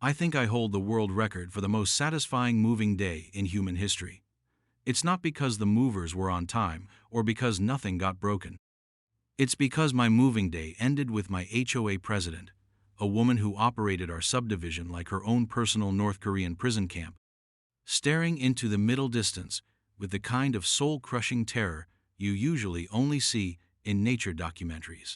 I think I hold the world record for the most satisfying moving day in human history. It's not because the movers were on time or because nothing got broken. It's because my moving day ended with my HOA president, a woman who operated our subdivision like her own personal North Korean prison camp, staring into the middle distance with the kind of soul-crushing terror you usually only see in nature documentaries.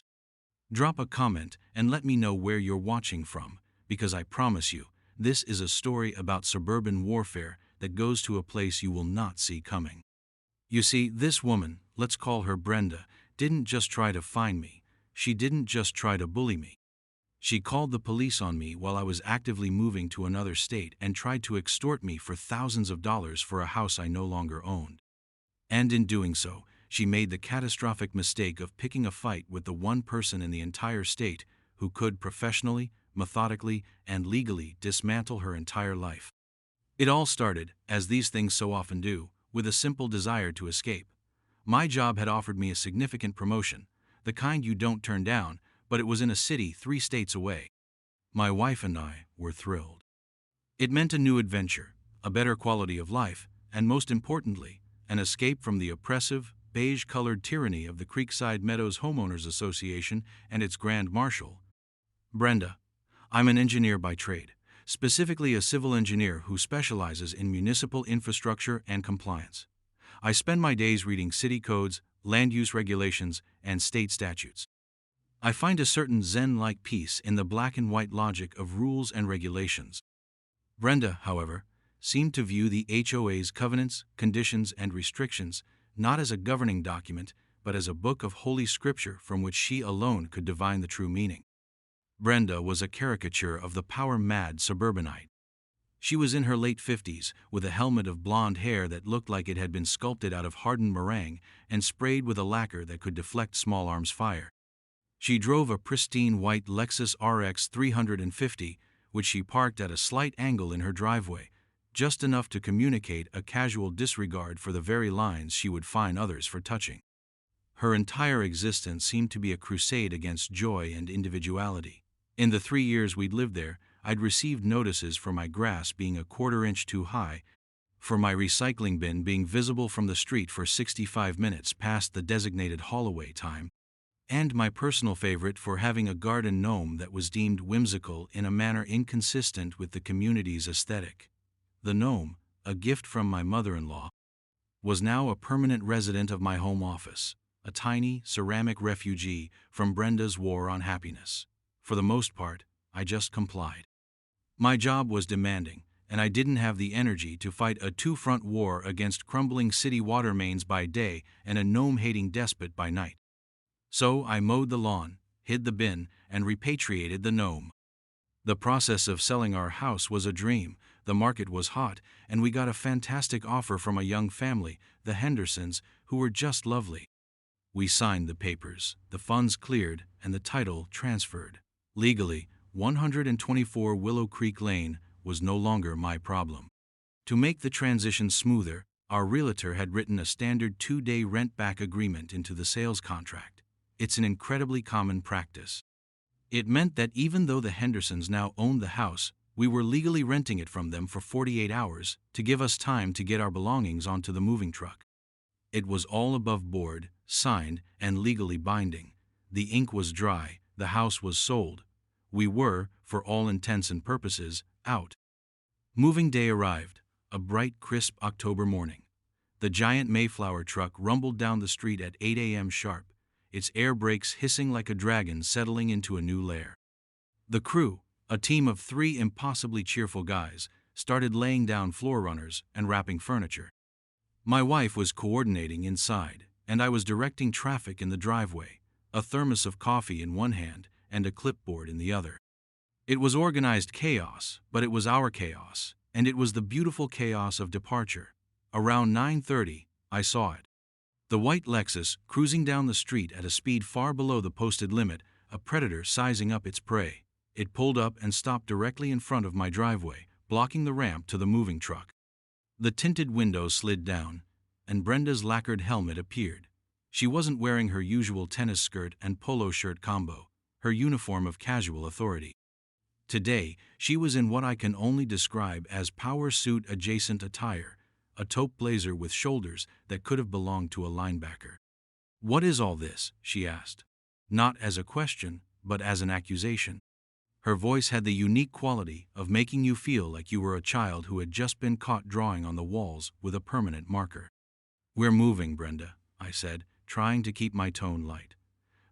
Drop a comment and let me know where you're watching from, because I promise you, this is a story about suburban warfare that goes to a place you will not see coming. You see, this woman, let's call her Brenda, didn't just try to find me. She didn't just try to bully me. She called the police on me while I was actively moving to another state and tried to extort me for thousands of dollars for a house I no longer owned. And in doing so, she made the catastrophic mistake of picking a fight with the one person in the entire state who could professionally, methodically, and legally dismantle her entire life. It all started, as these things so often do, with a simple desire to escape. My job had offered me a significant promotion, the kind you don't turn down, but it was in a city 3 states away. My wife and I were thrilled. It meant a new adventure, a better quality of life, and most importantly, an escape from the oppressive, beige-colored tyranny of the Creekside Meadows Homeowners Association and its Grand Marshal. Brenda, I'm an engineer by trade, specifically a civil engineer who specializes in municipal infrastructure and compliance. I spend my days reading city codes, land use regulations, and state statutes. I find a certain zen-like peace in the black and white logic of rules and regulations. Brenda, however, seemed to view the HOA's covenants, conditions, and restrictions not as a governing document, but as a book of holy scripture from which she alone could divine the true meaning. Brenda was a caricature of the power-mad suburbanite. She was in her late 50s, with a helmet of blonde hair that looked like it had been sculpted out of hardened meringue and sprayed with a lacquer that could deflect small arms fire. She drove a pristine white Lexus RX 350, which she parked at a slight angle in her driveway, just enough to communicate a casual disregard for the very lines she would fine others for touching. Her entire existence seemed to be a crusade against joy and individuality. In the 3 years we'd lived there, I'd received notices for my grass being a quarter-inch too high, for my recycling bin being visible from the street for 65 minutes past the designated haul-away time, and my personal favorite for having a garden gnome that was deemed whimsical in a manner inconsistent with the community's aesthetic. The gnome, a gift from my mother-in-law, was now a permanent resident of my home office, a tiny, ceramic refugee from Brenda's war on happiness. For the most part, I just complied. My job was demanding, and I didn't have the energy to fight a two-front war against crumbling city water mains by day and a gnome-hating despot by night. So I mowed the lawn, hid the bin, and repatriated the gnome. The process of selling our house was a dream. The market was hot, and we got a fantastic offer from a young family, the Hendersons, who were just lovely. We signed the papers, the funds cleared, and the title transferred. Legally, 124 Willow Creek Lane was no longer my problem. To make the transition smoother, our realtor had written a standard 2-day rent-back agreement into the sales contract. It's an incredibly common practice. It meant that even though the Hendersons now owned the house, we were legally renting it from them for 48 hours to give us time to get our belongings onto the moving truck. It was all above board, signed, and legally binding. The ink was dry, the house was sold. We were, for all intents and purposes, out. Moving day arrived, a bright, crisp October morning. The giant Mayflower truck rumbled down the street at 8 a.m. sharp, its air brakes hissing like a dragon settling into a new lair. The crew, a team of 3 impossibly cheerful guys, started laying down floor runners and wrapping furniture. My wife was coordinating inside, and I was directing traffic in the driveway, a thermos of coffee in one hand and a clipboard in the other. It was organized chaos, but it was our chaos, and it was the beautiful chaos of departure. Around 9:30, I saw it. The white Lexus cruising down the street at a speed far below the posted limit, a predator sizing up its prey. It pulled up and stopped directly in front of my driveway, blocking the ramp to the moving truck. The tinted windows slid down, and Brenda's lacquered helmet appeared. She wasn't wearing her usual tennis skirt and polo shirt combo, her uniform of casual authority. Today, she was in what I can only describe as power suit adjacent attire, a taupe blazer with shoulders that could have belonged to a linebacker. "What is all this?" she asked. Not as a question, but as an accusation. Her voice had the unique quality of making you feel like you were a child who had just been caught drawing on the walls with a permanent marker. "We're moving, Brenda," I said, trying to keep my tone light.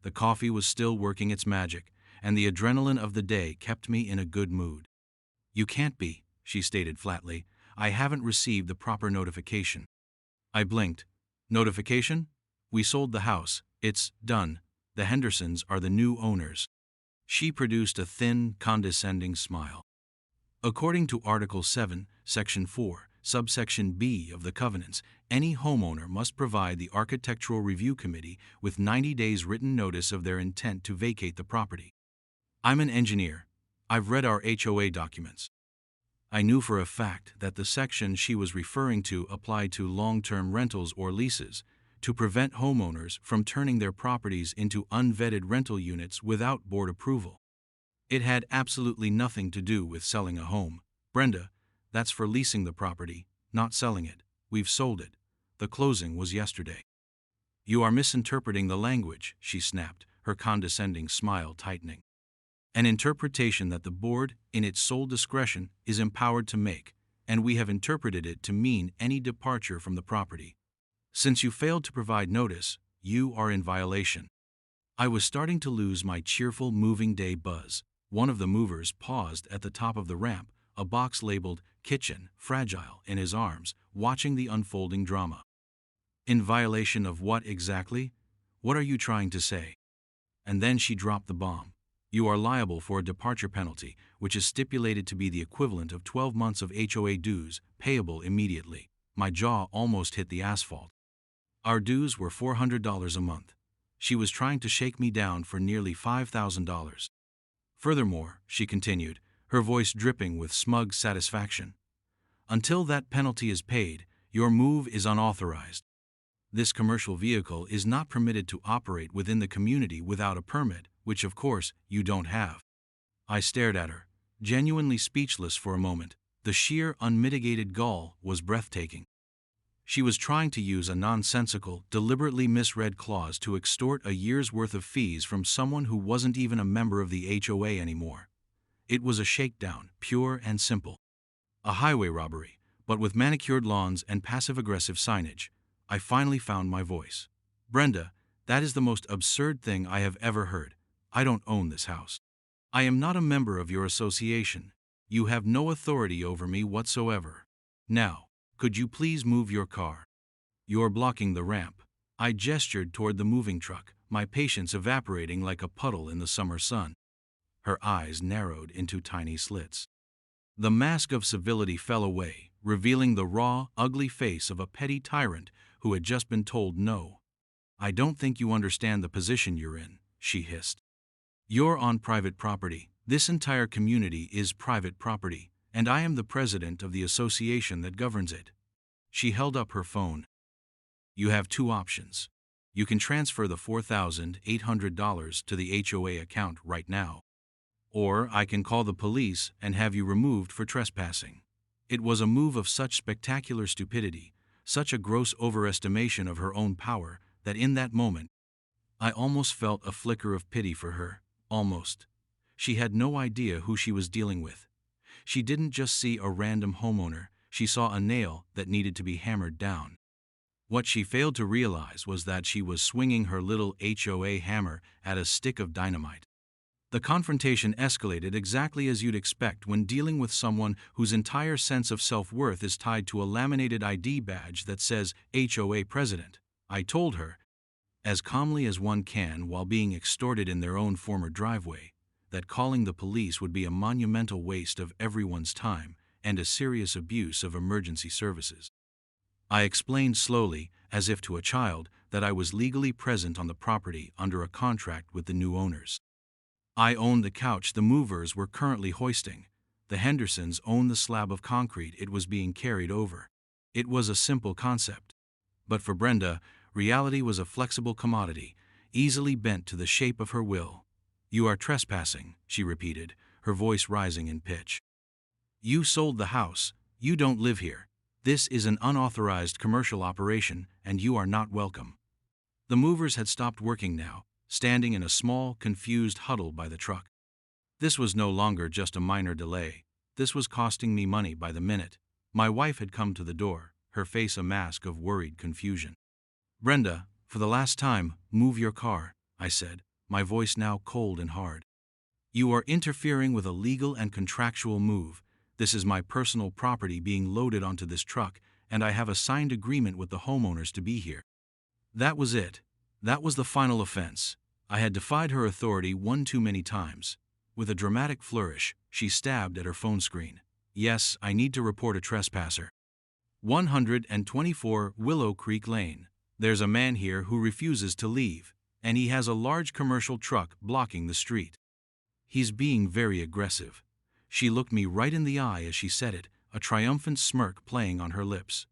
The coffee was still working its magic, and the adrenaline of the day kept me in a good mood. "You can't be," she stated flatly. "I haven't received the proper notification." I blinked. "Notification? We sold the house. It's done. The Hendersons are the new owners." She produced a thin, condescending smile. "According to Article 7, Section 4, Subsection B of the Covenants, any homeowner must provide the Architectural Review Committee with 90 days written notice of their intent to vacate the property. I'm an engineer. I've read our HOA documents." I knew for a fact that the section she was referring to applied to long-term rentals or leases, to prevent homeowners from turning their properties into unvetted rental units without board approval. It had absolutely nothing to do with selling a home. "Brenda, that's for leasing the property, not selling it. We've sold it. The closing was yesterday." "You are misinterpreting the language," she snapped, her condescending smile tightening. "An interpretation that the board, in its sole discretion, is empowered to make, and we have interpreted it to mean any departure from the property. Since you failed to provide notice, you are in violation." I was starting to lose my cheerful moving day buzz. One of the movers paused at the top of the ramp, a box labeled "Kitchen," fragile in his arms, watching the unfolding drama. "In violation of what exactly? What are you trying to say?" And then she dropped the bomb. "You are liable for a departure penalty, which is stipulated to be the equivalent of 12 months of HOA dues, payable immediately." My jaw almost hit the asphalt. Our dues were $400 a month. She was trying to shake me down for nearly $5,000. "Furthermore," she continued, her voice dripping with smug satisfaction, "until that penalty is paid, your move is unauthorized. This commercial vehicle is not permitted to operate within the community without a permit, which of course you don't have." I stared at her, genuinely speechless for a moment. The sheer, unmitigated gall was breathtaking. She was trying to use a nonsensical, deliberately misread clause to extort a year's worth of fees from someone who wasn't even a member of the HOA anymore. It was a shakedown, pure and simple. A highway robbery, but with manicured lawns and passive-aggressive signage. I finally found my voice. "Brenda, that is the most absurd thing I have ever heard. I don't own this house. I am not a member of your association. You have no authority over me whatsoever. Now, could you please move your car? You're blocking the ramp." I gestured toward the moving truck, my patience evaporating like a puddle in the summer sun. Her eyes narrowed into tiny slits. The mask of civility fell away, revealing the raw, ugly face of a petty tyrant who had just been told no. "I don't think you understand the position you're in," she hissed. "You're on private property. This entire community is private property, and I am the president of the association that governs it." She held up her phone. "You have two options. You can transfer the $4,800 to the HOA account right now. Or I can call the police and have you removed for trespassing." It was a move of such spectacular stupidity, such a gross overestimation of her own power, that in that moment, I almost felt a flicker of pity for her. Almost. She had no idea who she was dealing with. She didn't just see a random homeowner, she saw a nail that needed to be hammered down. What she failed to realize was that she was swinging her little HOA hammer at a stick of dynamite. The confrontation escalated exactly as you'd expect when dealing with someone whose entire sense of self-worth is tied to a laminated ID badge that says HOA President. I told her, as calmly as one can while being extorted in their own former driveway, that calling the police would be a monumental waste of everyone's time and a serious abuse of emergency services. I explained slowly, as if to a child, that I was legally present on the property under a contract with the new owners. I owned the couch the movers were currently hoisting. The Hendersons owned the slab of concrete it was being carried over. It was a simple concept. But for Brenda, reality was a flexible commodity, easily bent to the shape of her will. "You are trespassing," she repeated, her voice rising in pitch. "You sold the house. You don't live here. This is an unauthorized commercial operation, and you are not welcome." The movers had stopped working now, standing in a small, confused huddle by the truck. This was no longer just a minor delay. This was costing me money by the minute. My wife had come to the door, her face a mask of worried confusion. "Brenda, for the last time, move your car," I said, my voice now cold and hard. "You are interfering with a legal and contractual move. This is my personal property being loaded onto this truck, and I have a signed agreement with the homeowners to be here." That was it. That was the final offense. I had defied her authority one too many times. With a dramatic flourish, she stabbed at her phone screen. "Yes, I need to report a trespasser. 124 Willow Creek Lane. There's a man here who refuses to leave, and he has a large commercial truck blocking the street. He's being very aggressive." She looked me right in the eye as she said it, a triumphant smirk playing on her lips.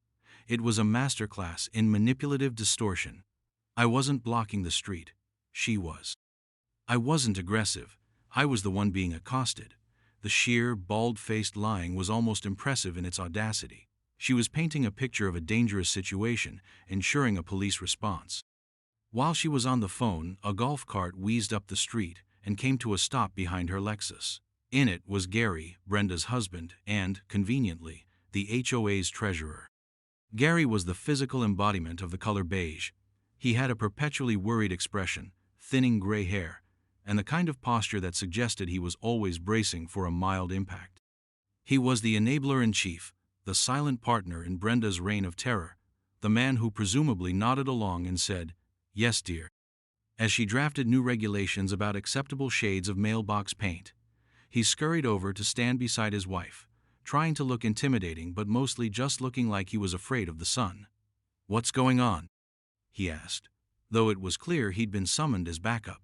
It was a masterclass in manipulative distortion. I wasn't blocking the street. She was. I wasn't aggressive. I was the one being accosted. The sheer, bald-faced lying was almost impressive in its audacity. She was painting a picture of a dangerous situation, ensuring a police response. While she was on the phone, a golf cart wheezed up the street and came to a stop behind her Lexus. In it was Gary, Brenda's husband, and, conveniently, the HOA's treasurer. Gary was the physical embodiment of the color beige. He had a perpetually worried expression, thinning gray hair, and the kind of posture that suggested he was always bracing for a mild impact. He was the enabler-in-chief, the silent partner in Brenda's reign of terror, the man who presumably nodded along and said, "Yes, dear," as she drafted new regulations about acceptable shades of mailbox paint. He scurried over to stand beside his wife, trying to look intimidating but mostly just looking like he was afraid of the sun. "What's going on?" he asked, though it was clear he'd been summoned as backup.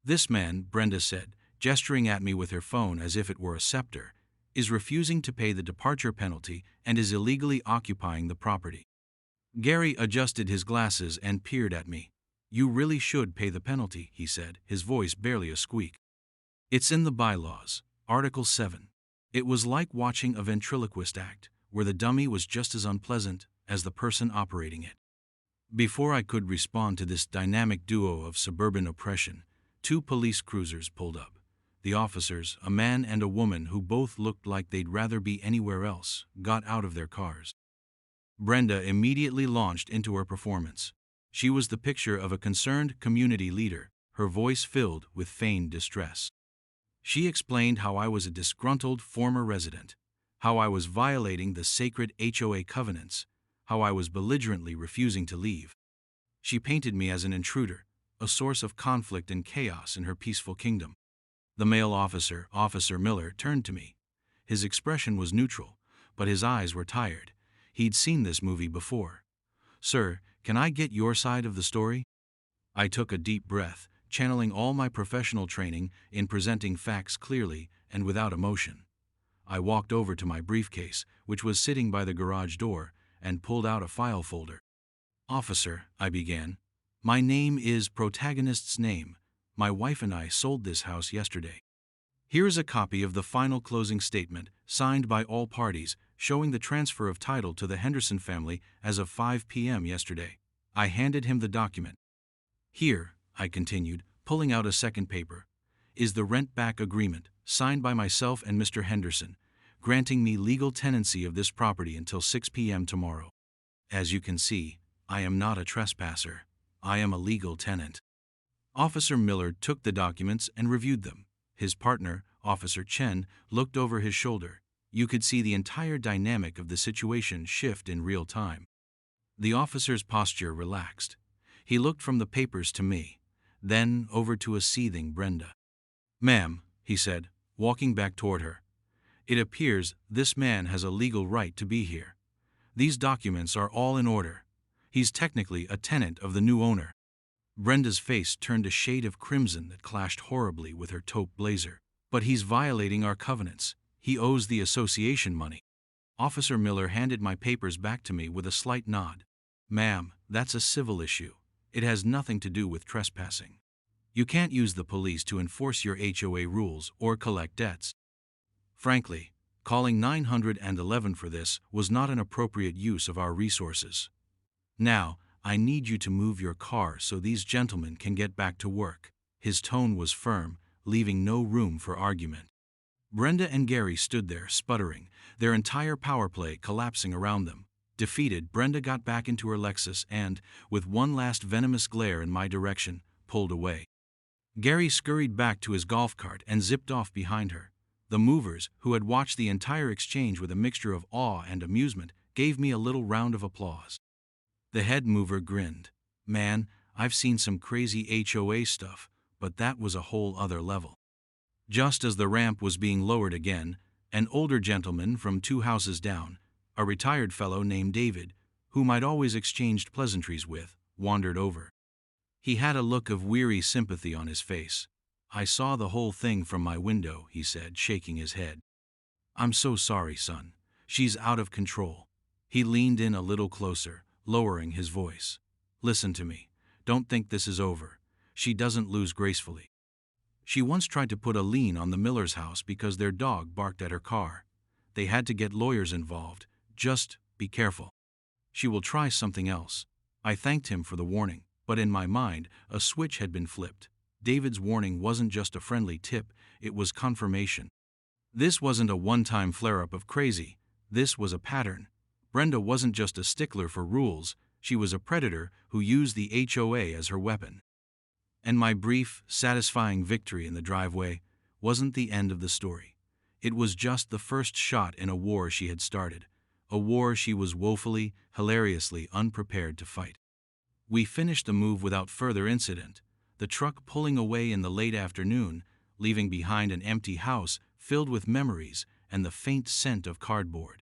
"This man," Brenda said, gesturing at me with her phone as if it were a scepter, "is refusing to pay the departure penalty and is illegally occupying the property." Gary adjusted his glasses and peered at me. "You really should pay the penalty," he said, his voice barely a squeak. "It's in the bylaws, Article 7. It was like watching a ventriloquist act, where the dummy was just as unpleasant as the person operating it." Before I could respond to this dynamic duo of suburban oppression, 2 police cruisers pulled up. The officers, a man and a woman who both looked like they'd rather be anywhere else, got out of their cars. Brenda immediately launched into her performance. She was the picture of a concerned community leader, her voice filled with feigned distress. She explained how I was a disgruntled former resident, how I was violating the sacred HOA covenants, how I was belligerently refusing to leave. She painted me as an intruder, a source of conflict and chaos in her peaceful kingdom. The male officer, Officer Miller, turned to me. His expression was neutral, but his eyes were tired. He'd seen this movie before. "Sir, can I get your side of the story?" I took a deep breath, channeling all my professional training in presenting facts clearly and without emotion. I walked over to my briefcase, which was sitting by the garage door, and pulled out a file folder. "Officer," I began, "my name is protagonist's name. My wife and I sold this house yesterday. Here is a copy of the final closing statement, signed by all parties, showing the transfer of title to the Henderson family as of 5 p.m. yesterday." I handed him the document. "Here," I continued, pulling out a second paper, "is the rent-back agreement, signed by myself and Mr. Henderson, granting me legal tenancy of this property until 6 p.m. tomorrow. As you can see, I am not a trespasser. I am a legal tenant." Officer Miller took the documents and reviewed them. His partner, Officer Chen, looked over his shoulder. You could see the entire dynamic of the situation shift in real time. The officer's posture relaxed. He looked from the papers to me, then over to a seething Brenda. "Ma'am," he said, walking back toward her, "it appears this man has a legal right to be here. These documents are all in order. He's technically a tenant of the new owner." Brenda's face turned a shade of crimson that clashed horribly with her taupe blazer. "But he's violating our covenants. He owes the association money." Officer Miller handed my papers back to me with a slight nod. "Ma'am, that's a civil issue. It has nothing to do with trespassing. You can't use the police to enforce your HOA rules or collect debts. Frankly, calling 911 for this was not an appropriate use of our resources. Now, I need you to move your car so these gentlemen can get back to work." His tone was firm, leaving no room for argument. Brenda and Gary stood there, sputtering, their entire power play collapsing around them. Defeated, Brenda got back into her Lexus and, with one last venomous glare in my direction, pulled away. Gary scurried back to his golf cart and zipped off behind her. The movers, who had watched the entire exchange with a mixture of awe and amusement, gave me a little round of applause. The head mover grinned. "Man, I've seen some crazy HOA stuff, but that was a whole other level." Just as the ramp was being lowered again, an older gentleman from 2 houses down, a retired fellow named David, whom I'd always exchanged pleasantries with, wandered over. He had a look of weary sympathy on his face. "I saw the whole thing from my window," he said, shaking his head. "I'm so sorry, son. She's out of control." He leaned in a little closer, lowering his voice. "Listen to me. Don't think this is over. She doesn't lose gracefully. She once tried to put a lien on the Miller's house because their dog barked at her car. They had to get lawyers involved. Just be careful. She will try something else." I thanked him for the warning, but in my mind, a switch had been flipped. David's warning wasn't just a friendly tip, it was confirmation. This wasn't a one-time flare-up of crazy. This was a pattern. Brenda wasn't just a stickler for rules, she was a predator who used the HOA as her weapon. And my brief, satisfying victory in the driveway wasn't the end of the story. It was just the first shot in a war she had started, a war she was woefully, hilariously unprepared to fight. We finished the move without further incident, the truck pulling away in the late afternoon, leaving behind an empty house filled with memories and the faint scent of cardboard.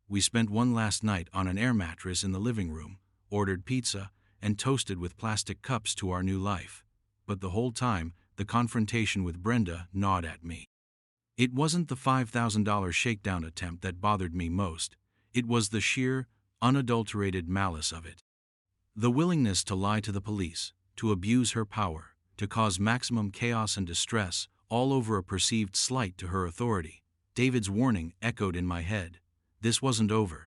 We spent one last night on an air mattress in the living room, ordered pizza, and toasted with plastic cups to our new life. But the whole time, the confrontation with Brenda gnawed at me. It wasn't the $5,000 shakedown attempt that bothered me most. It was the sheer, unadulterated malice of it. The willingness to lie to the police, to abuse her power, to cause maximum chaos and distress, all over a perceived slight to her authority. David's warning echoed in my head. This wasn't over.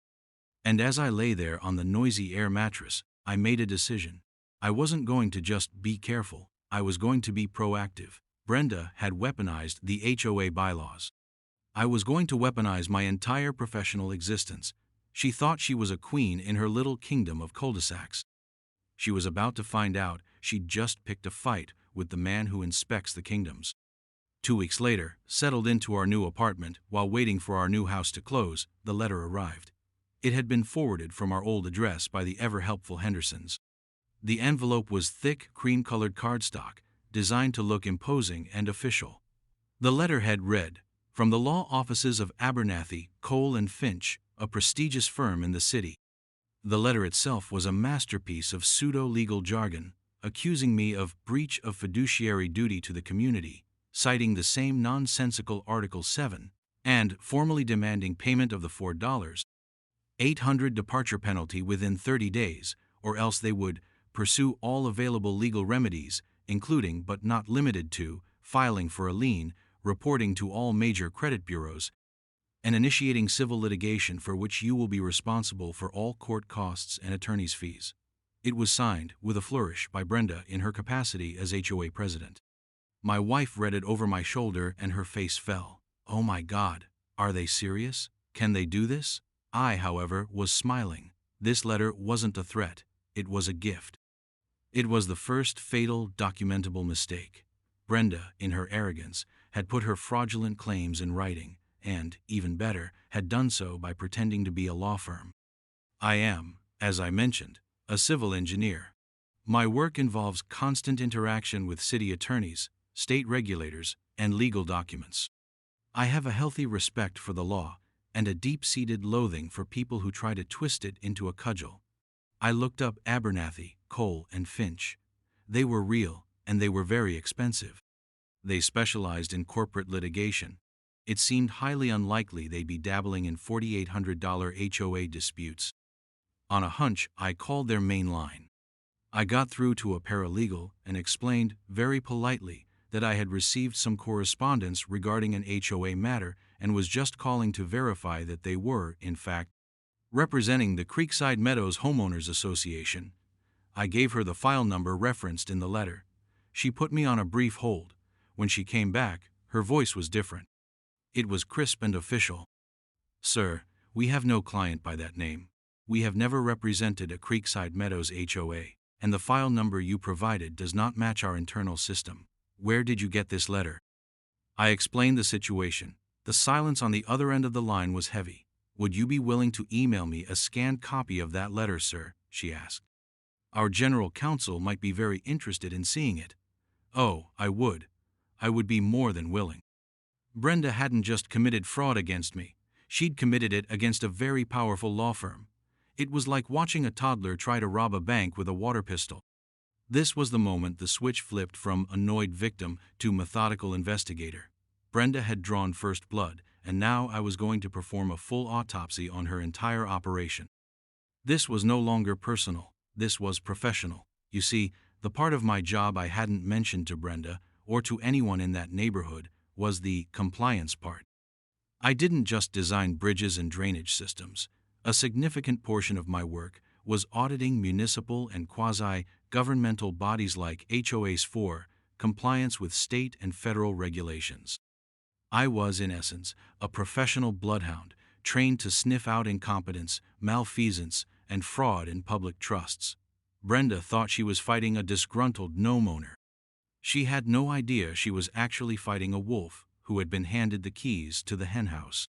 And as I lay there on the noisy air mattress, I made a decision. I wasn't going to just be careful, I was going to be proactive. Brenda had weaponized the HOA bylaws. I was going to weaponize my entire professional existence. She thought she was a queen in her little kingdom of cul-de-sacs. She was about to find out she'd just picked a fight with the man who inspects the kingdoms. 2 weeks later, settled into our new apartment while waiting for our new house to close, the letter arrived. It had been forwarded from our old address by the ever-helpful Hendersons. The envelope was thick, cream-colored cardstock, designed to look imposing and official. The letterhead read, "From the law offices of Abernathy, Cole and Finch, a prestigious firm in the city." The letter itself was a masterpiece of pseudo-legal jargon, accusing me of breach of fiduciary duty to the community, citing the same nonsensical Article 7, and formally demanding payment of the $4,800 departure penalty within 30 days, or else they would pursue all available legal remedies, including but not limited to filing for a lien, reporting to all major credit bureaus, and initiating civil litigation for which you will be responsible for all court costs and attorney's fees. It was signed, with a flourish, by Brenda in her capacity as HOA president. My wife read it over my shoulder and her face fell. "Oh my God, are they serious? Can they do this?" I, however, was smiling. This letter wasn't a threat, it was a gift. It was the first fatal, documentable mistake. Brenda, in her arrogance, had put her fraudulent claims in writing, and, even better, had done so by pretending to be a law firm. I am, as I mentioned, a civil engineer. My work involves constant interaction with city attorneys, state regulators, and legal documents. I have a healthy respect for the law, and a deep-seated loathing for people who try to twist it into a cudgel. I looked up Abernathy, Cole, and Finch. They were real, and they were very expensive. They specialized in corporate litigation. It seemed highly unlikely they'd be dabbling in $4,800 HOA disputes. On a hunch, I called their main line. I got through to a paralegal and explained, very politely, that I had received some correspondence regarding an HOA matter and was just calling to verify that they were, in fact, representing the Creekside Meadows Homeowners Association. I gave her the file number referenced in the letter. She put me on a brief hold. When she came back, her voice was different. It was crisp and official. "Sir, we have no client by that name. We have never represented a Creekside Meadows HOA, and the file number you provided does not match our internal system. Where did you get this letter?" I explained the situation. The silence on the other end of the line was heavy. "Would you be willing to email me a scanned copy of that letter, sir?" she asked. "Our general counsel might be very interested in seeing it." "Oh, I would. I would be more than willing." Brenda hadn't just committed fraud against me. She'd committed it against a very powerful law firm. It was like watching a toddler try to rob a bank with a water pistol. This was the moment the switch flipped from annoyed victim to methodical investigator. Brenda had drawn first blood, and now I was going to perform a full autopsy on her entire operation. This was no longer personal. This was professional. You see, the part of my job I hadn't mentioned to Brenda, or to anyone in that neighborhood, was the compliance part. I didn't just design bridges and drainage systems. A significant portion of my work was auditing municipal and quasi-governmental bodies like HOAs for compliance with state and federal regulations. I was, in essence, a professional bloodhound, trained to sniff out incompetence, malfeasance, and fraud in public trusts. Brenda thought she was fighting a disgruntled gnome owner. She had no idea she was actually fighting a wolf who had been handed the keys to the henhouse.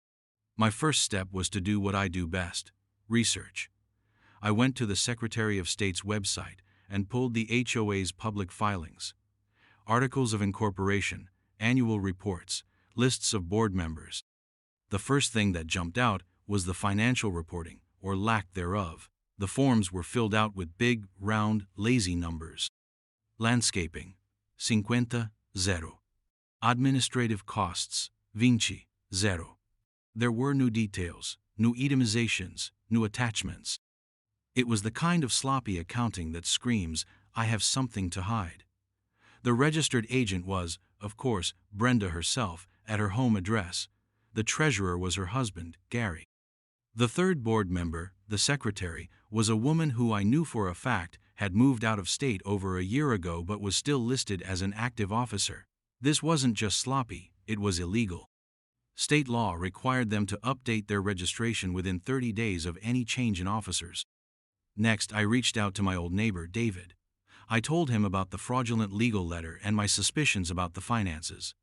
My first step was to do what I do best: research. I went to the Secretary of State's website and pulled the HOA's public filings. Articles of incorporation, annual reports, lists of board members. The first thing that jumped out was the financial reporting, or lack thereof. The forms were filled out with big, round, lazy numbers. Landscaping, 50, 0. Administrative costs, 20, 0. There were new details, new itemizations, new attachments. It was the kind of sloppy accounting that screams, "I have something to hide." The registered agent was, of course, Brenda herself, at her home address. The treasurer was her husband, Gary. The third board member, the secretary, was a woman who I knew for a fact had moved out of state over a year ago but was still listed as an active officer. This wasn't just sloppy, it was illegal. State law required them to update their registration within 30 days of any change in officers. Next, I reached out to my old neighbor, David. I told him about the fraudulent legal letter and my suspicions about the finances.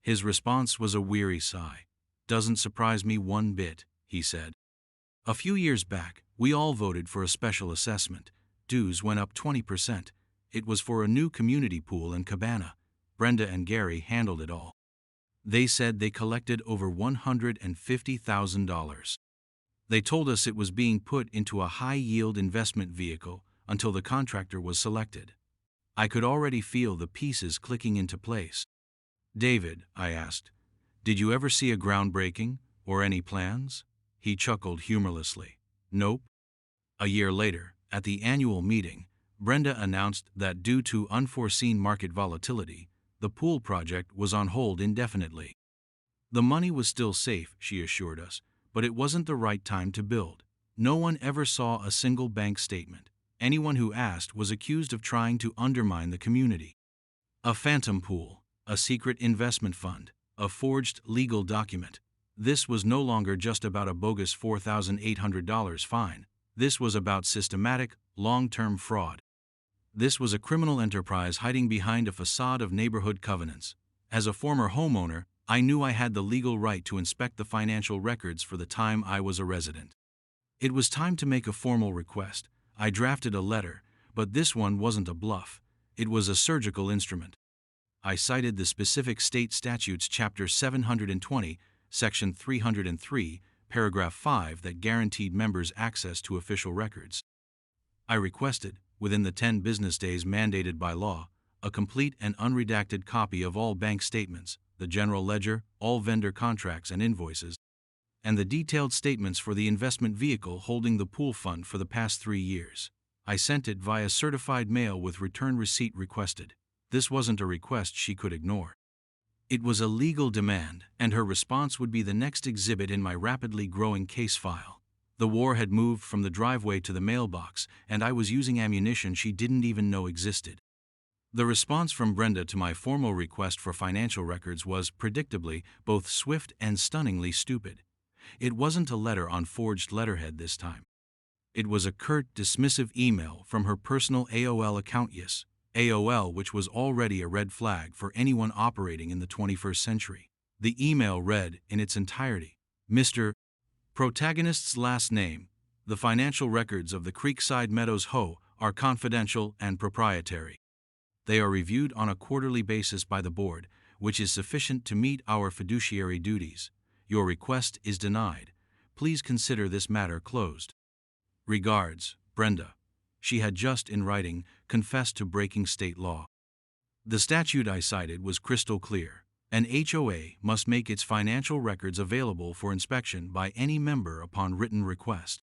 His response was a weary sigh. "Doesn't surprise me one bit," he said. "A few years back, we all voted for a special assessment. Dues went up 20%. It was for a new community pool and cabana. Brenda and Gary handled it all. They said they collected over $150,000. They told us it was being put into a high-yield investment vehicle until the contractor was selected. I could already feel the pieces clicking into place." "David," I asked, "did you ever see a groundbreaking, or any plans?" He chuckled humorlessly. "Nope." A year later, at the annual meeting, Brenda announced that due to unforeseen market volatility, the pool project was on hold indefinitely. The money was still safe, she assured us, but it wasn't the right time to build. No one ever saw a single bank statement. Anyone who asked was accused of trying to undermine the community. A phantom pool, a secret investment fund, a forged legal document. This was no longer just about a bogus $4,800 fine. This was about systematic, long-term fraud. This was a criminal enterprise hiding behind a facade of neighborhood covenants. As a former homeowner, I knew I had the legal right to inspect the financial records for the time I was a resident. It was time to make a formal request. I drafted a letter, but this one wasn't a bluff. It was a surgical instrument. I cited the specific state statutes Chapter 720, Section 303, Paragraph 5 that guaranteed members access to official records. I requested, within the 10 business days mandated by law, a complete and unredacted copy of all bank statements, the general ledger, all vendor contracts and invoices, and the detailed statements for the investment vehicle holding the pool fund for the past 3 years. I sent it via certified mail with return receipt requested. This wasn't a request she could ignore. It was a legal demand, and her response would be the next exhibit in my rapidly growing case file. The war had moved from the driveway to the mailbox, and I was using ammunition she didn't even know existed. The response from Brenda to my formal request for financial records was, predictably, both swift and stunningly stupid. It wasn't a letter on forged letterhead this time. It was a curt, dismissive email from her personal AOL account. Yes, AOL, which was already a red flag for anyone operating in the 21st century. The email read, in its entirety, Mr. Protagonist's last name. The financial records of the Creekside Meadows HOA are confidential and proprietary. They are reviewed on a quarterly basis by the board, which is sufficient to meet our fiduciary duties. Your request is denied. Please consider this matter closed. Regards, Brenda. She had just, in writing, confessed to breaking state law. The statute I cited was crystal clear. An HOA must make its financial records available for inspection by any member upon written request.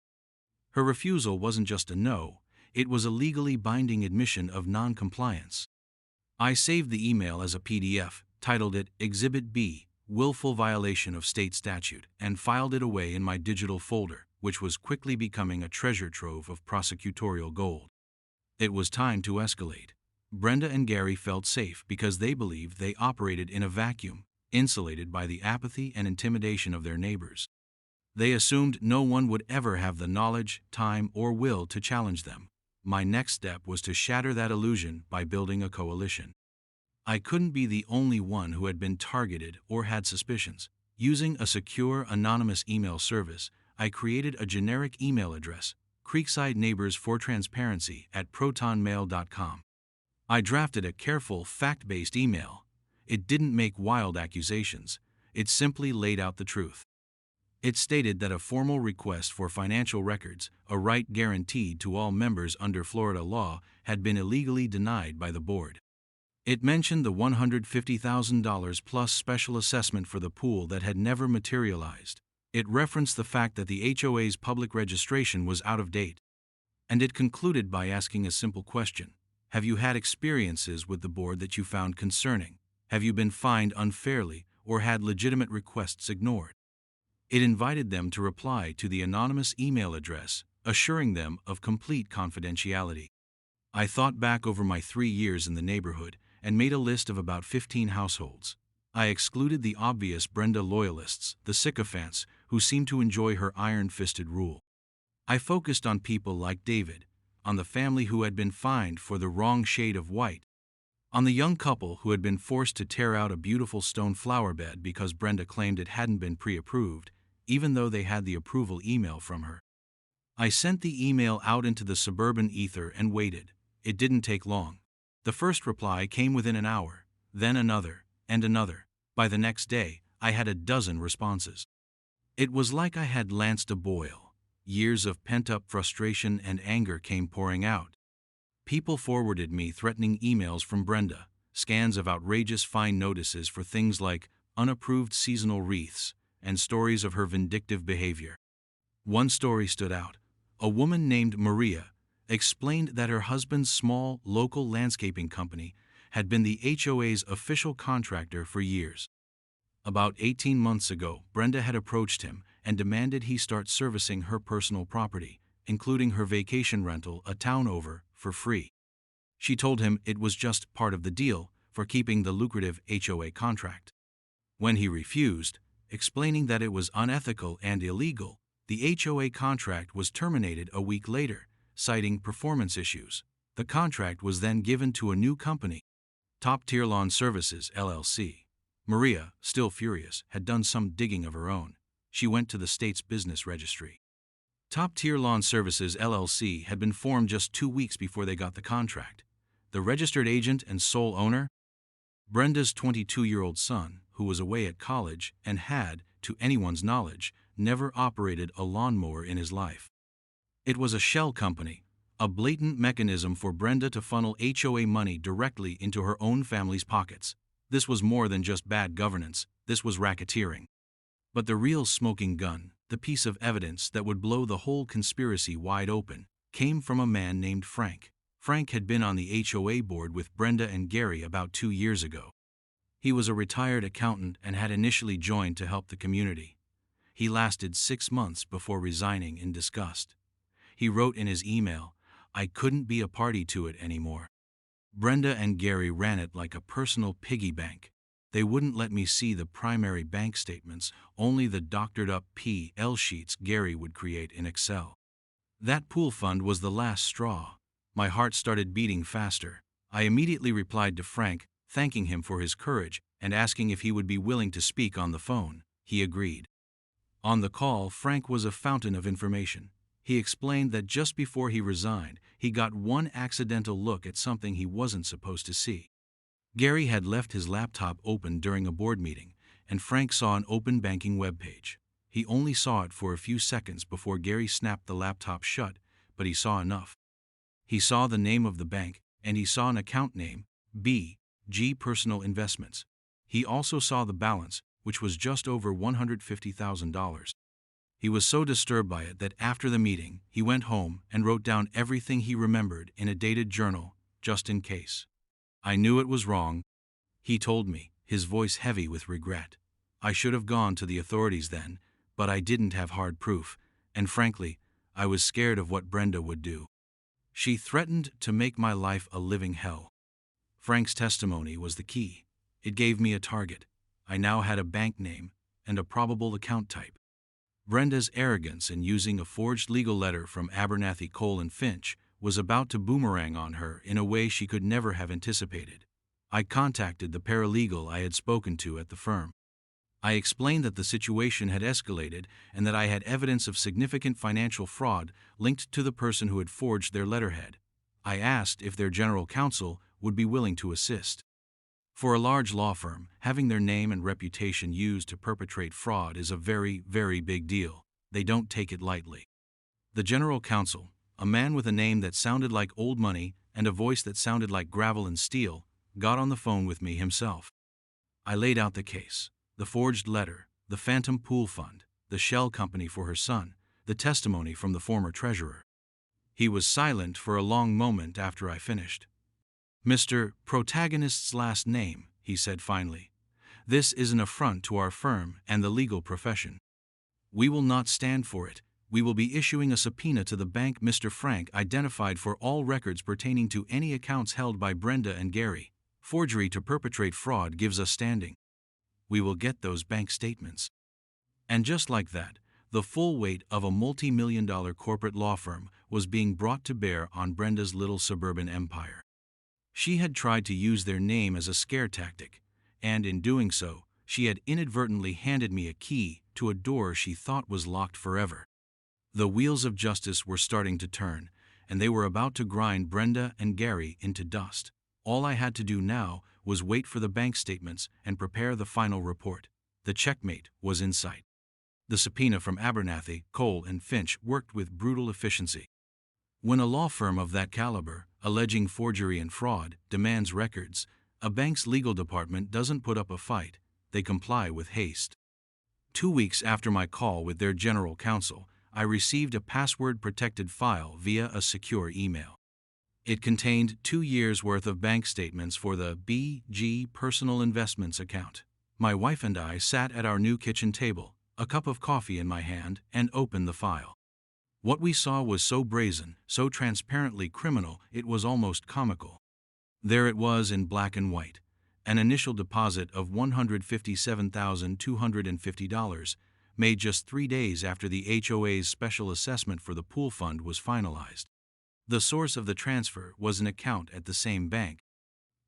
Her refusal wasn't just a no, it was a legally binding admission of non-compliance. I saved the email as a PDF, titled it Exhibit B, Willful Violation of State Statute, and filed it away in my digital folder, which was quickly becoming a treasure trove of prosecutorial gold. It was time to escalate. Brenda and Gary felt safe because they believed they operated in a vacuum, insulated by the apathy and intimidation of their neighbors. They assumed no one would ever have the knowledge, time, or will to challenge them. My next step was to shatter that illusion by building a coalition. I couldn't be the only one who had been targeted or had suspicions. Using a secure, anonymous email service, I created a generic email address, Creekside Neighbors for Transparency @protonmail.com. I drafted a careful, fact-based email. It didn't make wild accusations. It simply laid out the truth. It stated that a formal request for financial records, a right guaranteed to all members under Florida law, had been illegally denied by the board. It mentioned the $150,000 plus special assessment for the pool that had never materialized. It referenced the fact that the HOA's public registration was out of date. And it concluded by asking a simple question. Have you had experiences with the board that you found concerning? Have you been fined unfairly or had legitimate requests ignored? It invited them to reply to the anonymous email address, assuring them of complete confidentiality. I thought back over my 3 years in the neighborhood and made a list of about 15 households. I excluded the obvious Brenda loyalists, the sycophants who seemed to enjoy her iron-fisted rule. I focused on people like David, on the family who had been fined for the wrong shade of white, on the young couple who had been forced to tear out a beautiful stone flower bed because Brenda claimed it hadn't been pre-approved, even though they had the approval email from her. I sent the email out into the suburban ether and waited. It didn't take long. The first reply came within an hour, then another, and another. By the next day, I had a dozen responses. It was like I had lanced a boil. Years of pent-up frustration and anger came pouring out. People forwarded me threatening emails from Brenda, scans of outrageous fine notices for things like unapproved seasonal wreaths, and stories of her vindictive behavior. One story stood out. A woman named Maria explained that her husband's small, local landscaping company had been the HOA's official contractor for years. About 18 months ago, Brenda had approached him and demanded he start servicing her personal property, including her vacation rental a town over, for free. She told him it was just part of the deal for keeping the lucrative HOA contract. When he refused, explaining that it was unethical and illegal, the HOA contract was terminated a week later, citing performance issues. The contract was then given to a new company, Top Tier Lawn Services, LLC. Maria, still furious, had done some digging of her own. She went to the state's business registry. Top Tier Lawn Services, LLC had been formed just 2 weeks before they got the contract. The registered agent and sole owner? Brenda's 22-year-old son, who was away at college and had, to anyone's knowledge, never operated a lawnmower in his life. It was a shell company, a blatant mechanism for Brenda to funnel HOA money directly into her own family's pockets. This was more than just bad governance, this was racketeering. But the real smoking gun, the piece of evidence that would blow the whole conspiracy wide open, came from a man named Frank. Frank had been on the HOA board with Brenda and Gary about 2 years ago. He was a retired accountant and had initially joined to help the community. He lasted 6 months before resigning in disgust. He wrote in his email, "I couldn't be a party to it anymore." Brenda and Gary ran it like a personal piggy bank. They wouldn't let me see the primary bank statements, only the doctored-up P&L sheets Gary would create in Excel. That pool fund was the last straw. My heart started beating faster. I immediately replied to Frank, thanking him for his courage and asking if he would be willing to speak on the phone. He agreed. On the call, Frank was a fountain of information. He explained that just before he resigned, he got one accidental look at something he wasn't supposed to see. Gary had left his laptop open during a board meeting, and Frank saw an open banking webpage. He only saw it for a few seconds before Gary snapped the laptop shut, but he saw enough. He saw the name of the bank, and he saw an account name, B.G. Personal Investments. He also saw the balance, which was just over $150,000. He was so disturbed by it that after the meeting, he went home and wrote down everything he remembered in a dated journal, just in case. I knew it was wrong, he told me, his voice heavy with regret. I should have gone to the authorities then, but I didn't have hard proof, and frankly, I was scared of what Brenda would do. She threatened to make my life a living hell. Frank's testimony was the key. It gave me a target. I now had a bank name and a probable account type. Brenda's arrogance in using a forged legal letter from Abernathy, Cole & Finch was about to boomerang on her in a way she could never have anticipated. I contacted the paralegal I had spoken to at the firm. I explained that the situation had escalated and that I had evidence of significant financial fraud linked to the person who had forged their letterhead. I asked if their general counsel would be willing to assist. For a large law firm, having their name and reputation used to perpetrate fraud is a very, very big deal. They don't take it lightly. The general counsel, a man with a name that sounded like old money and a voice that sounded like gravel and steel, got on the phone with me himself. I laid out the case, the forged letter, the phantom pool fund, the shell company for her son, the testimony from the former treasurer. He was silent for a long moment after I finished. "Mr. Protagonist's last name," he said finally. "This is an affront to our firm and the legal profession. We will not stand for it. We will be issuing a subpoena to the bank Mr. Frank identified for all records pertaining to any accounts held by Brenda and Gary. Forgery to perpetrate fraud gives us standing. We will get those bank statements." And just like that, the full weight of a multi-million-dollar corporate law firm was being brought to bear on Brenda's little suburban empire. She had tried to use their name as a scare tactic, and in doing so, she had inadvertently handed me a key to a door she thought was locked forever. The wheels of justice were starting to turn, and they were about to grind Brenda and Gary into dust. All I had to do now was wait for the bank statements and prepare the final report. The checkmate was in sight. The subpoena from Abernathy, Cole & Finch worked with brutal efficiency. When a law firm of that caliber, alleging forgery and fraud, demands records, a bank's legal department doesn't put up a fight, they comply with haste. 2 weeks after my call with their general counsel, I received a password-protected file via a secure email. It contained 2 years' worth of bank statements for the BG Personal Investments account. My wife and I sat at our new kitchen table, a cup of coffee in my hand, and opened the file. What we saw was so brazen, so transparently criminal, it was almost comical. There it was in black and white, an initial deposit of $157,250, made just 3 days after the HOA's special assessment for the pool fund was finalized. The source of the transfer was an account at the same bank,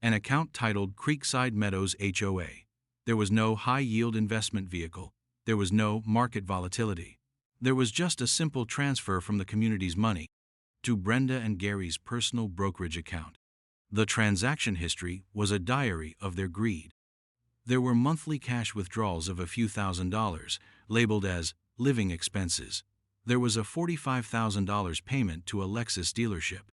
an account titled Creekside Meadows HOA. There was no high-yield investment vehicle, there was no market volatility. There was just a simple transfer from the community's money to Brenda and Gary's personal brokerage account. The transaction history was a diary of their greed. There were monthly cash withdrawals of a few $1,000s, labeled as living expenses. There was a $45,000 payment to a Lexus dealership.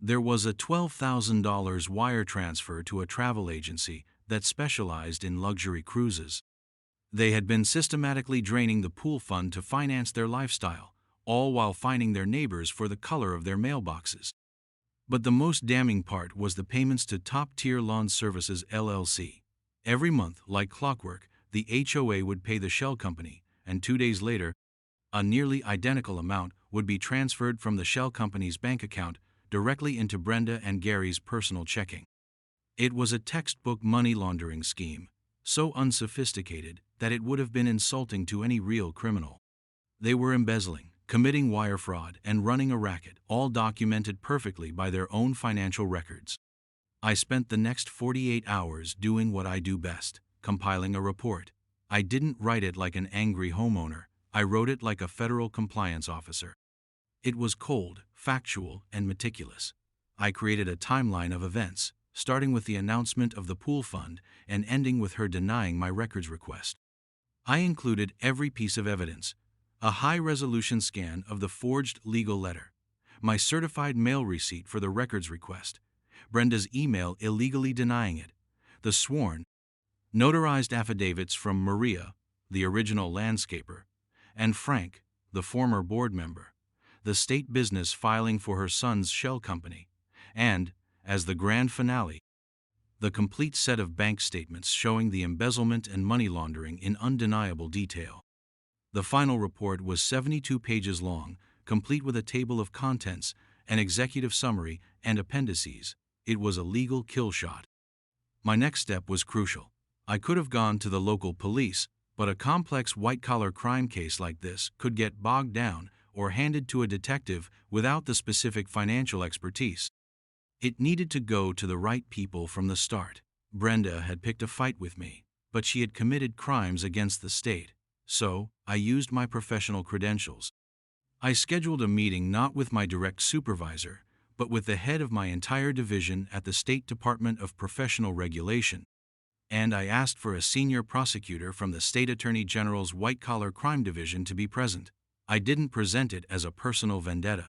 There was a $12,000 wire transfer to a travel agency that specialized in luxury cruises. They had been systematically draining the pool fund to finance their lifestyle, all while fining their neighbors for the color of their mailboxes. But the most damning part was the payments to Top Tier Lawn Services LLC. Every month, like clockwork, the HOA would pay the shell company, and 2 days later, a nearly identical amount would be transferred from the shell company's bank account directly into Brenda and Gary's personal checking. It was a textbook money laundering scheme, so unsophisticated that it would have been insulting to any real criminal. They were embezzling, committing wire fraud, and running a racket, all documented perfectly by their own financial records. I spent the next 48 hours doing what I do best, compiling a report. I didn't write it like an angry homeowner, I wrote it like a federal compliance officer. It was cold, factual, and meticulous. I created a timeline of events, starting with the announcement of the pool fund and ending with her denying my records request. I included every piece of evidence: a high-resolution scan of the forged legal letter, my certified mail receipt for the records request, Brenda's email illegally denying it, the sworn, notarized affidavits from Maria, the original landscaper, and Frank, the former board member, the state business filing for her son's shell company, and, as the grand finale, the complete set of bank statements showing the embezzlement and money laundering in undeniable detail. The final report was 72 pages long, complete with a table of contents, an executive summary, and appendices. It was a legal kill shot. My next step was crucial. I could have gone to the local police, but a complex white-collar crime case like this could get bogged down or handed to a detective without the specific financial expertise. It needed to go to the right people from the start. Brenda had picked a fight with me, but she had committed crimes against the state, so I used my professional credentials. I scheduled a meeting not with my direct supervisor, but with the head of my entire division at the State Department of Professional Regulation, and I asked for a senior prosecutor from the State Attorney General's White-Collar Crime Division to be present. I didn't present it as a personal vendetta.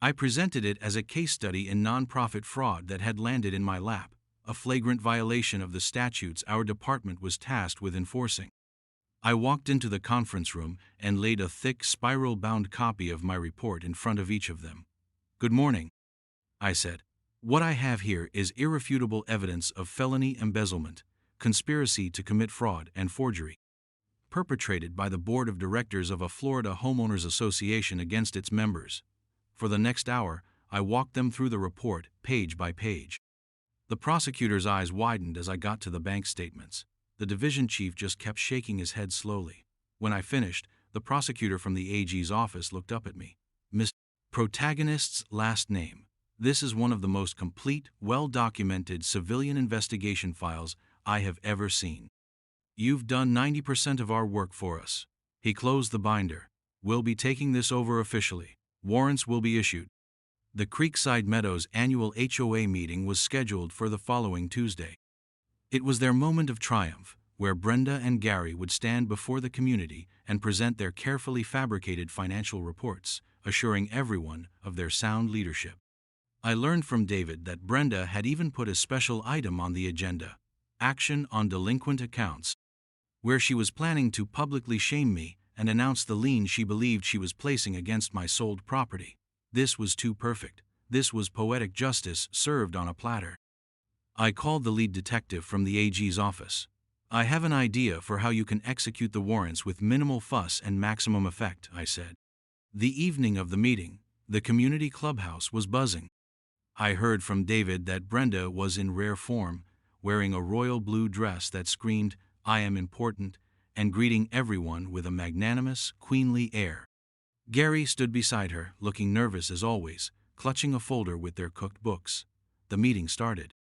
I presented it as a case study in nonprofit fraud that had landed in my lap, a flagrant violation of the statutes our department was tasked with enforcing. I walked into the conference room and laid a thick, spiral-bound copy of my report in front of each of them. "Good morning," I said. "What I have here is irrefutable evidence of felony embezzlement, conspiracy to commit fraud and forgery, perpetrated by the board of directors of a Florida homeowners association against its members." For the next hour, I walked them through the report, page by page. The prosecutor's eyes widened as I got to the bank statements. The division chief just kept shaking his head slowly. When I finished, the prosecutor from the AG's office looked up at me. "Mr. Protagonist's last name. This is one of the most complete, well-documented civilian investigation files I have ever seen. You've done 90% of our work for us." He closed the binder. "We'll be taking this over officially. Warrants will be issued." The Creekside Meadows annual HOA meeting was scheduled for the following Tuesday. It was their moment of triumph, where Brenda and Gary would stand before the community and present their carefully fabricated financial reports, assuring everyone of their sound leadership. I learned from David that Brenda had even put a special item on the agenda, action on delinquent accounts, where she was planning to publicly shame me and announce the lien she believed she was placing against my sold property. This was too perfect. This was poetic justice served on a platter. I called the lead detective from the AG's office. "I have an idea for how you can execute the warrants with minimal fuss and maximum effect," I said. The evening of the meeting, the community clubhouse was buzzing. I heard from David that Brenda was in rare form, wearing a royal blue dress that screamed, "I am important," and greeting everyone with a magnanimous, queenly air. Gary stood beside her, looking nervous as always, clutching a folder with their cooked books. The meeting started.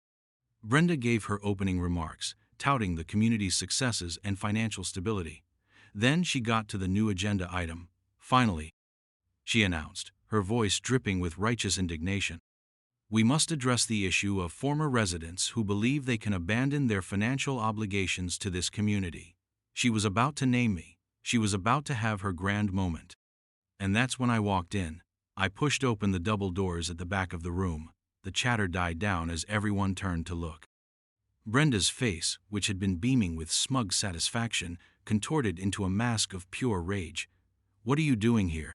Brenda gave her opening remarks, touting the community's successes and financial stability. Then she got to the new agenda item. "Finally," she announced, her voice dripping with righteous indignation, "we must address the issue of former residents who believe they can abandon their financial obligations to this community." She was about to name me. She was about to have her grand moment. And that's when I walked in. I pushed open the double doors at the back of the room. The chatter died down as everyone turned to look. Brenda's face, which had been beaming with smug satisfaction, contorted into a mask of pure rage. "What are you doing here?"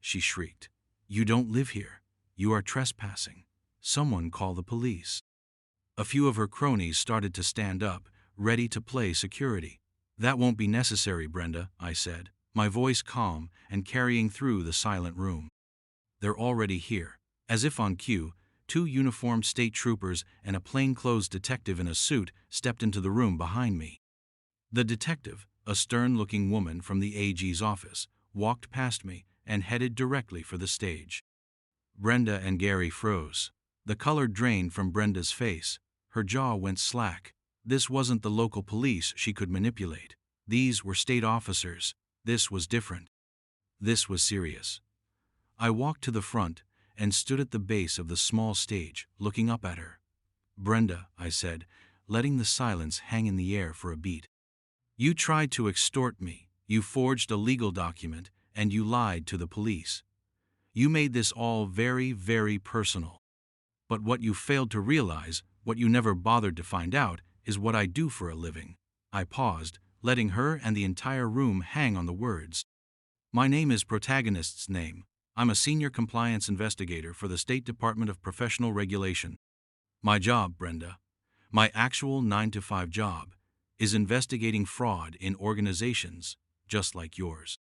she shrieked. "You don't live here. You are trespassing. Someone call the police." A few of her cronies started to stand up, ready to play security. "That won't be necessary, Brenda," I said, my voice calm and carrying through the silent room. "They're already here." As if on cue, 2 uniformed state troopers and a plainclothes detective in a suit stepped into the room behind me. The detective, a stern-looking woman from the AG's office, walked past me and headed directly for the stage. Brenda and Gary froze. The color drained from Brenda's face. Her jaw went slack. This wasn't the local police she could manipulate. These were state officers. This was different. This was serious. I walked to the front and stood at the base of the small stage, looking up at her. "Brenda," I said, letting the silence hang in the air for a beat. "You tried to extort me, you forged a legal document, and you lied to the police. You made this all very, very personal. But what you failed to realize, what you never bothered to find out, is what I do for a living." I paused, letting her and the entire room hang on the words. "My name is protagonist's name. I'm a senior compliance investigator for the State Department of Professional Regulation. My job, Brenda, my actual 9-to-5 job, is investigating fraud in organizations just like yours."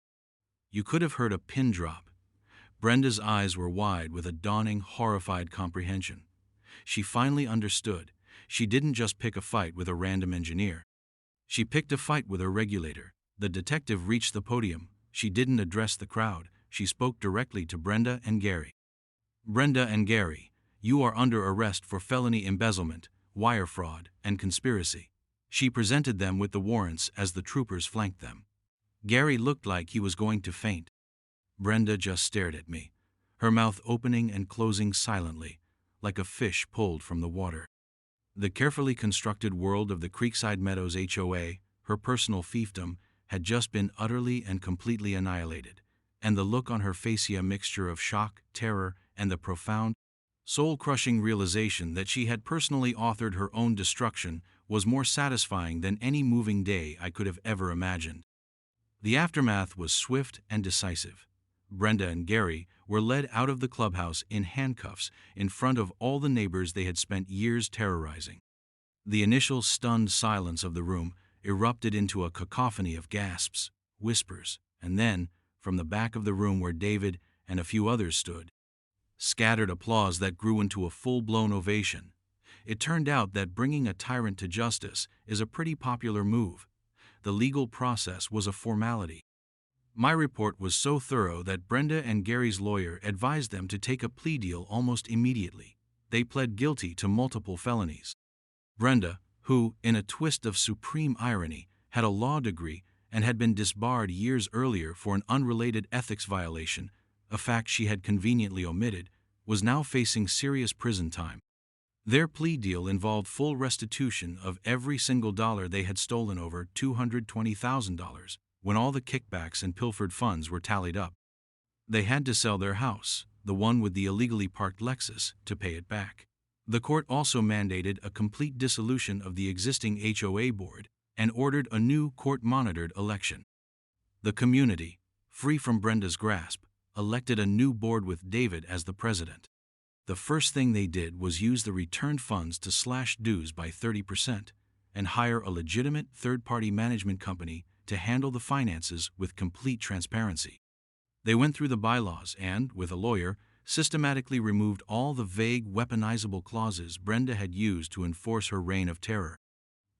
You could have heard a pin drop. Brenda's eyes were wide with a dawning, horrified comprehension. She finally understood. She didn't just pick a fight with a random engineer. She picked a fight with her regulator. The detective reached the podium. She didn't address the crowd. She spoke directly to Brenda and Gary. "Brenda and Gary, you are under arrest for felony embezzlement, wire fraud, and conspiracy." She presented them with the warrants as the troopers flanked them. Gary looked like he was going to faint. Brenda just stared at me, her mouth opening and closing silently, like a fish pulled from the water. The carefully constructed world of the Creekside Meadows HOA, her personal fiefdom, had just been utterly and completely annihilated, and the look on her face, a mixture of shock, terror, and the profound, soul-crushing realization that she had personally authored her own destruction, was more satisfying than any moving day I could have ever imagined. The aftermath was swift and decisive. Brenda and Gary were led out of the clubhouse in handcuffs in front of all the neighbors they had spent years terrorizing. The initial stunned silence of the room erupted into a cacophony of gasps, whispers, and then, from the back of the room where David and a few others stood, scattered applause that grew into a full-blown ovation. It turned out that bringing a tyrant to justice is a pretty popular move. The legal process was a formality. My report was so thorough that Brenda and Gary's lawyer advised them to take a plea deal almost immediately. They pled guilty to multiple felonies. Brenda, who, in a twist of supreme irony, had a law degree and had been disbarred years earlier for an unrelated ethics violation, a fact she had conveniently omitted, was now facing serious prison time. Their plea deal involved full restitution of every single dollar they had stolen, over $220,000, when all the kickbacks and pilfered funds were tallied up. They had to sell their house, the one with the illegally parked Lexus, to pay it back. The court also mandated a complete dissolution of the existing HOA board and ordered a new court-monitored election. The community, free from Brenda's grasp, elected a new board with David as the president. The first thing they did was use the returned funds to slash dues by 30% and hire a legitimate third-party management company to handle the finances with complete transparency. They went through the bylaws and, with a lawyer, systematically removed all the vague, weaponizable clauses Brenda had used to enforce her reign of terror.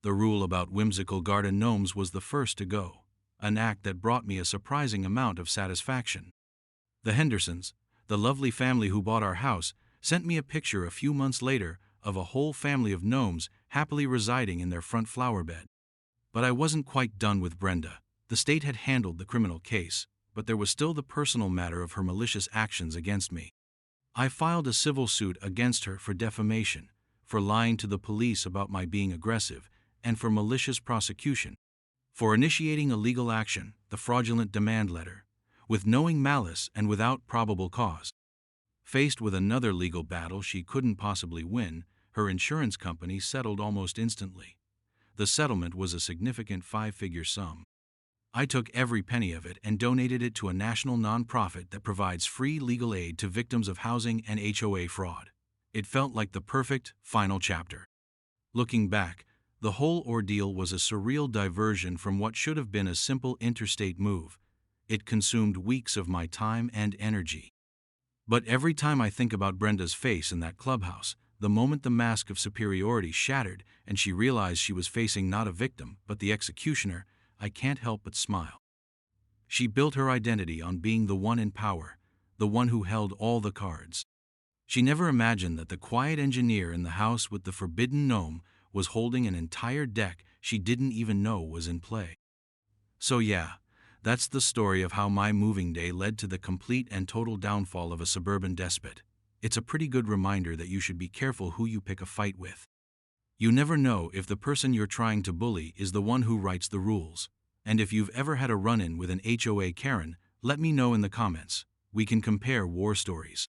The rule about whimsical garden gnomes was the first to go, an act that brought me a surprising amount of satisfaction. The Hendersons, the lovely family who bought our house, sent me a picture a few months later of a whole family of gnomes happily residing in their front flower bed. But I wasn't quite done with Brenda. The state had handled the criminal case, but there was still the personal matter of her malicious actions against me. I filed a civil suit against her for defamation, for lying to the police about my being aggressive, and for malicious prosecution, for initiating a legal action, the fraudulent demand letter, with knowing malice and without probable cause. Faced with another legal battle she couldn't possibly win, her insurance company settled almost instantly. The settlement was a significant 5-figure sum. I took every penny of it and donated it to a national nonprofit that provides free legal aid to victims of housing and HOA fraud. It felt like the perfect, final chapter. Looking back, the whole ordeal was a surreal diversion from what should have been a simple interstate move. It consumed weeks of my time and energy. But every time I think about Brenda's face in that clubhouse, the moment the mask of superiority shattered and she realized she was facing not a victim but the executioner, I can't help but smile. She built her identity on being the one in power, the one who held all the cards. She never imagined that the quiet engineer in the house with the forbidden gnome was holding an entire deck she didn't even know was in play. So yeah, that's the story of how my moving day led to the complete and total downfall of a suburban despot. It's a pretty good reminder that you should be careful who you pick a fight with. You never know if the person you're trying to bully is the one who writes the rules. And if you've ever had a run-in with an HOA Karen, let me know in the comments. We can compare war stories.